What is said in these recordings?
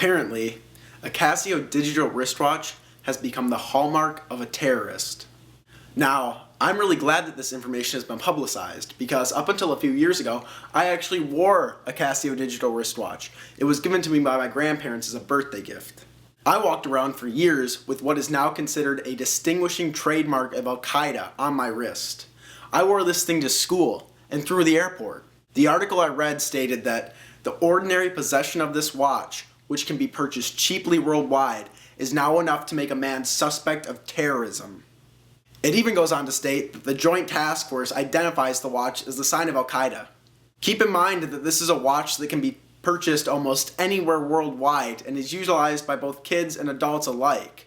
Apparently, a Casio digital wristwatch has become the hallmark of a terrorist. Now, I'm really glad that this information has been publicized because up until a few years ago, I actually wore a Casio digital wristwatch. It was given to me by my grandparents as a birthday gift. I walked around for years with what is now considered a distinguishing trademark of Al-Qaeda on my wrist. I wore this thing to school and through the airport. The article I read stated that the ordinary possession of this watch, which can be purchased cheaply worldwide, is now enough to make a man suspect of terrorism. It even goes on to state that the Joint Task Force identifies the watch as the sign of Al-Qaeda. Keep in mind that this is a watch that can be purchased almost anywhere worldwide and is utilized by both kids and adults alike.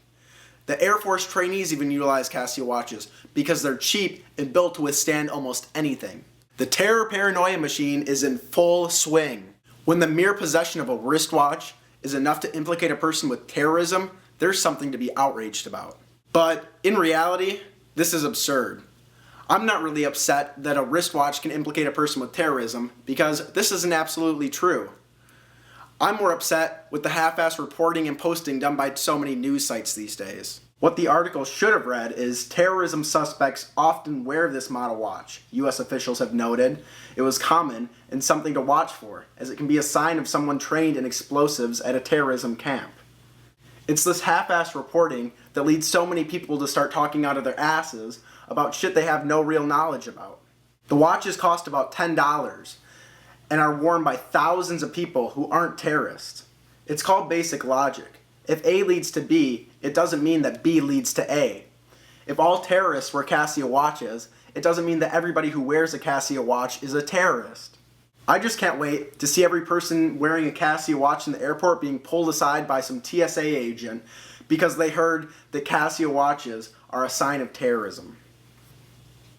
The Air Force trainees even utilize Casio watches because they're cheap and built to withstand almost anything. The terror paranoia machine is in full swing. When the mere possession of a wristwatch is enough to implicate a person with terrorism, there's something to be outraged about. But in reality, this is absurd. I'm not really upset that a wristwatch can implicate a person with terrorism because this isn't absolutely true. I'm more upset with the half-assed reporting and posting done by so many news sites these days. What the article should have read is terrorism suspects often wear this model watch. U.S. officials have noted it was common and something to watch for, as it can be a sign of someone trained in explosives at a terrorism camp. It's this half-assed reporting that leads so many people to start talking out of their asses about shit they have no real knowledge about. The watches cost about $10 and are worn by thousands of people who aren't terrorists. It's called basic logic. If A leads to B, it doesn't mean that B leads to A. If all terrorists wear Casio watches, it doesn't mean that everybody who wears a Casio watch is a terrorist. I just can't wait to see every person wearing a Casio watch in the airport being pulled aside by some TSA agent because they heard that Casio watches are a sign of terrorism.